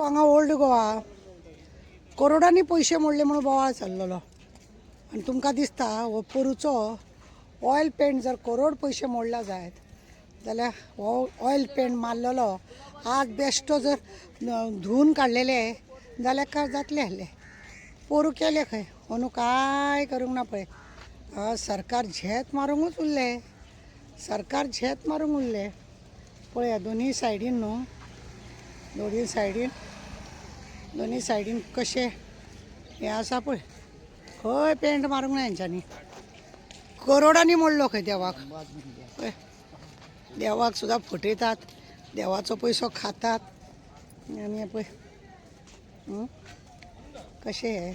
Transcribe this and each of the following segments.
हांगा ओल्ड गोवा करोडांनी पैसे मोडले म्हणून बोवाळ चाललेलो आणि तुमकां दिसता हो पोरूचो ऑयल पेंट जर करोड पैसे मोडला जायत जाल्यार हो ऑयल पेंट मारलेलो आज बेश्टो जर धुवन काडलेले जाल्यार काय जातले आहले पोरू केले खंय अंदू काय करूंक ना पळय सरकार झेत मारूंकूच उरले सरकार झेत मारूंक उरले पळया दोनी सायडीन न्हू दोनी सायडीन कशें हें आसा पळय खंय पेंट मारूंक ना हेंच्यांनी करोडांनी मोडलो खंय देवाक पळय देवाक सुद्दां फटयतात देवाचो पयसो खातात आनी हें पळय कशें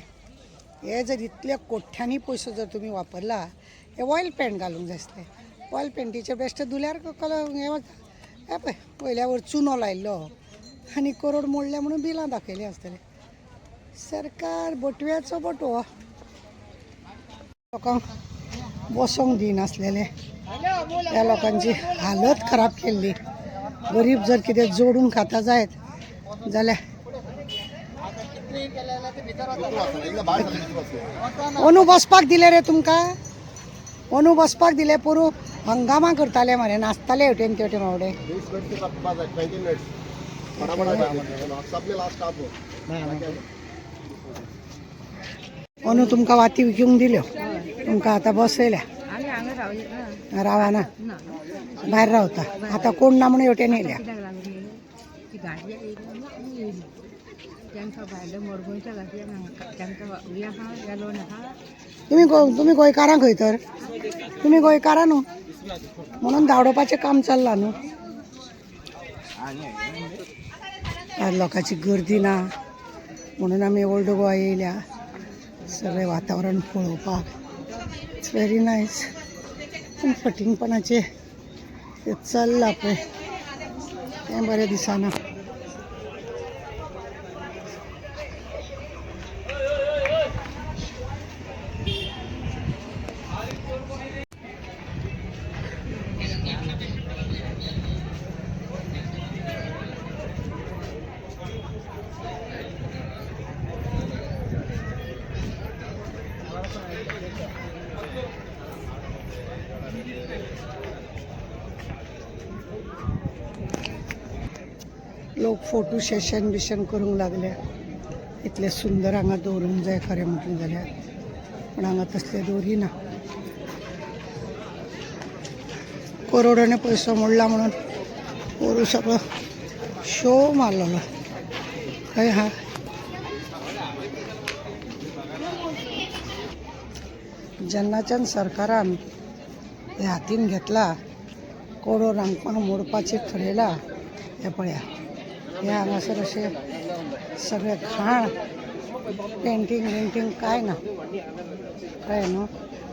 हे जर इतले कोठ्यांनी पयसो जर तुमी वापरला हे ऑयल पेंट घालूंक जाय आसलें ऑयल पेंटीचे बेश्टे धुल्यार कलर हें वता पळय पयल्या वर चुनो लायिल्लो आनी करोड मोडले म्हणून बिलां दाखयलीं आसतलें सरकार बटव्याचो बटवो लोकांक बसोंक दिनासलेले ह्या लोकांची हालत खराब केल्ली गरीब जर कितें जोडून खाता जायत जाल्यार अंदू बसपाक दिले रे तुमकां अंदू बसपाक दिले पोरू हंगामा करताले मरे नाचताले हेवटेन तेवटेन बावडे अंदू तुमकां वाती विकूंक दिल्यो तुमकां आतां बसयल्या रावा ना भायर रावता आतां कोण ना म्हणून हेवटेन येयल्या तुम्ही गोंयकारां खंय तर तुम्ही गोंयकारां न्हू म्हणून धांवडोवपाचें काम चल्लां न्हू आज लोकांची गर्दी ना म्हणून आमी ओल्ड गोवा येयल्या सगळें वातावरण पळोवपाक इट्स व्हेरी नायस पूण फटिंगपणाचें तें चल्लां पळय तें बरें दिसना लोक फोटो सेशन बिशन करूंक लागले इतले सुंदर हांगा दवरूंक जाय खरें म्हटलें जाल्यार पण हांगा तसलें दवरिना करोडांनी पयसो मोडला म्हणून पोरू सगळो शो मारलेलो खंय हा जेन्नाच्यान सरकारान हे हातीन घेतला करोड हांगा मोडपाचें ठरयलां हें पळया हे हांगासर अशें सगळें घाण पेंटींग काय ना कळ्ळें न्हू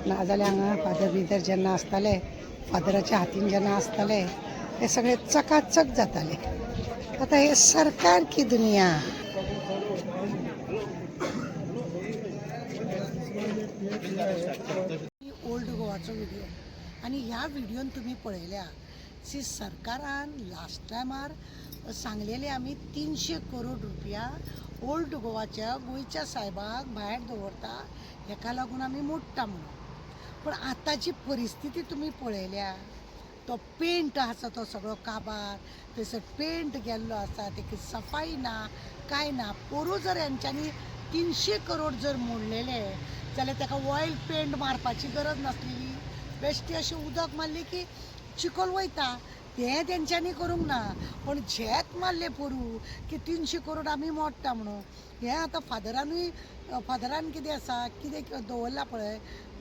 नाजाल्यार हांगा फादर बिदर जेन्ना आसताले फादराच्या हातीन जेन्ना आसताले हे सगळें चकाचक जाताले आतां हे सरकार की दुनिया ओल्ड गोवाचो व्हिडिओ आनी ह्या व्हिडिओन तुमी पळयल्या सी सरकारान लास्ट टायमार सांगलेले आमी 300 करोड रुपया ओल्ड गोवाच्या गोंयच्या साहेबाक भायर दवरता हेका लागून आमी मोडटा म्हणून पण आतांची परिस्थिती तुमी पळयल्या तो पेंट आसा तो सगळो काबार थंयसर पेंट गेल्लो आसा तेका सफाई ना काय ना पोरू जर हेंच्यांनी 300 करोड जर मोडलेले जाल्यार तेका ऑयल पेंट मारपाची गरज नासलेली बेश्टी अशी उदक मारली की चिखल वयता तें तेंच्यांनी करूंक ना पण झेत मारले पोरू की 300 करोड आमी मोडटा म्हणून हें आतां फादरान कितें आसा कितें दवरला पळय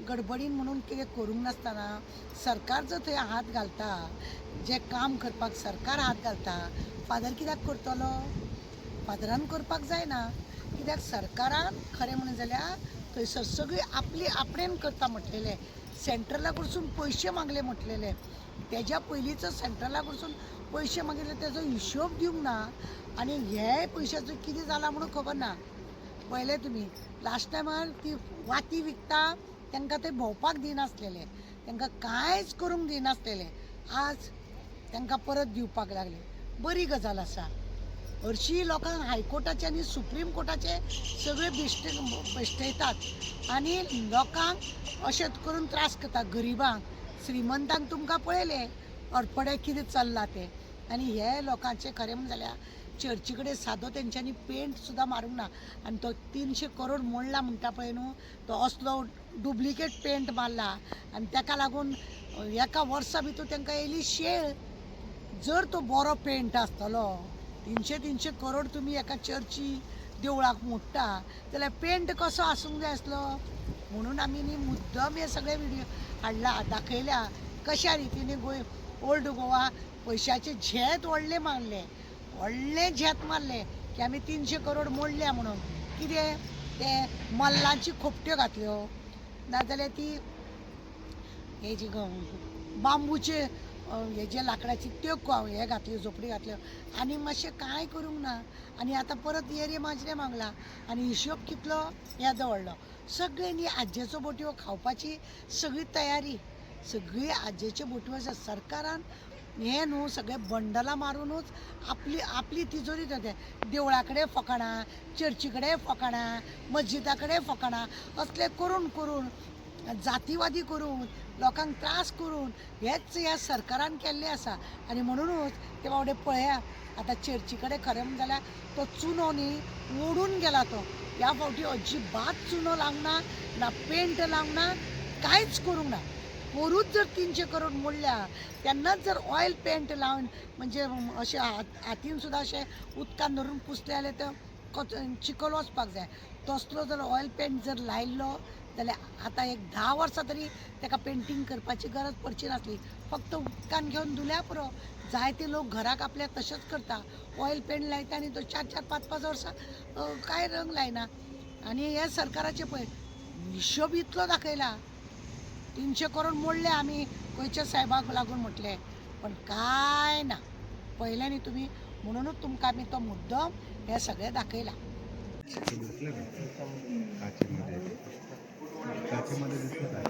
गडबडीन म्हणून कितें करूंक नासतना सरकार जर थंय हात घालता जें काम करपाक सरकार हात घालता फादर कित्याक करतलो फादरान करपाक जायना कित्याक सरकारान खरें म्हणून जाल्यार थंयसर सगळी आपली आपणेन करता म्हटलेलें सेंट्रला कडसून पयशे मागले म्हटलेले तेज्या पयलींचो सेंट्रला कडसून पयशे मागिल्ले तेजो हिशोब दिवंक ना आनी हे पयशाचो कितें जाला म्हणून खबर ना पळयलें तुमी लास्ट टायमार ती वाती विकता तांकां ते भोंवपाक दिनासलेले तांकां कांयच करूंक दिनासलेले आज तांकां परत दिवपाक लागले बरी गजाल आसा हरशीं लोकांक हायकोर्टाचे आनी सुप्रीम कोर्टाचे सगळे बेश्टयतात आनी लोकांक अशें करून त्रास करता. गरिबांक, श्रीमंतांक तुमकां पळयले अडपडे कितें चल्ला ते. आनी हे लोकांचे खरें म्हणून जाल्यार चर्ची कडेन सादो तेंच्यांनी पेंट सुद्दां मारूंक ना. आनी तो 300 करोड मोडला म्हणटा पळय न्हू, तो असलो डुप्लिकेट पेंट मारला. आनी ताका लागून एका वर्सा भितर तांकां येयली शेळ. जर तो बरो पेंट आसतलो, 300 करोड तुमी एका चर्ची देवळाक मोडटा जाल्यार पेंट कसो आसूंक जाय आसलो. म्हणून आमी न्ही मुद्दम हे सगळे व्हिडिओ हाडला, दाखयल्या कशा रितीने ओल्ड गोवा पयशाचे झेत व्हडले झेत मारले की आमी 300 करोड मोडल्या म्हणून. कितें ते मल्लांची खोपट्यो घातल्यो, नाजाल्यार ती हे जी बांबूचे हे जे लाकडाची त्यो हे घातल्यो, झोपडी घातल्यो, आनी मातशें कांय करूंक ना. आनी आतां परत एरिया माजरे मागला आनी हिशोब कितलो हे दवरलो. सगळे न्ही आज्जेचो बोटयो खावपाची सगळी तयारी, सगळी आज्जेच्यो बोटयो आसा. सरकारान हे न्हू सगळे बंडलां मारूनच आपली तिजोरी देवळा कडेन फकाणां, चर्ची कडेन फकाणां, मस्जिदा कडेन फकाणां असले करून जातीवादी करून लोकांक त्रास करून हेच ह्या सरकारान केल्लें आसा. आनी म्हणूनच ते बावडे पळया आतां चर्ची कडेन खरें म्हणून जाल्यार तो चुनो न्ही ओडून गेला. तो ह्या फावटी अजिबात चुनो लावंक ना, ना पेंट लावंक ना, कांयच करूंक ना. पोरूच जर 300 करोड मोडल्या तेन्नाच जर ऑयल पेंट लावन म्हणजे अशें हातीन सुद्दां अशें उदकान धरून पुसले जाल्यार तो चिकल वचपाक जाय. तसलो जर ऑयल पेंट जर लायल्लो जाल्यार आतां एक 10 वर्सां तरी ताका पेंटींग करपाची गरज पडची नासली. फक्त उदकान घेवन धुल्या पुरो. जायते लोक घराक आपल्या तशेंच करता, ऑयल पेंट लायता आनी तो 4-4, 5-5 वर्सां कांय रंग लायना. आनी हे सरकाराचे पळय हिशोब इतलो दाखयला. 300 करोड मोडले आमी खंयच्या साहेबाक लागून म्हटलें, पण काय ना पळयलें न्ही तुमी. म्हणूनच तुमकां आमी तो मुद्दम हे सगळें दाखयला. काचेमध्ये दिसलं काय?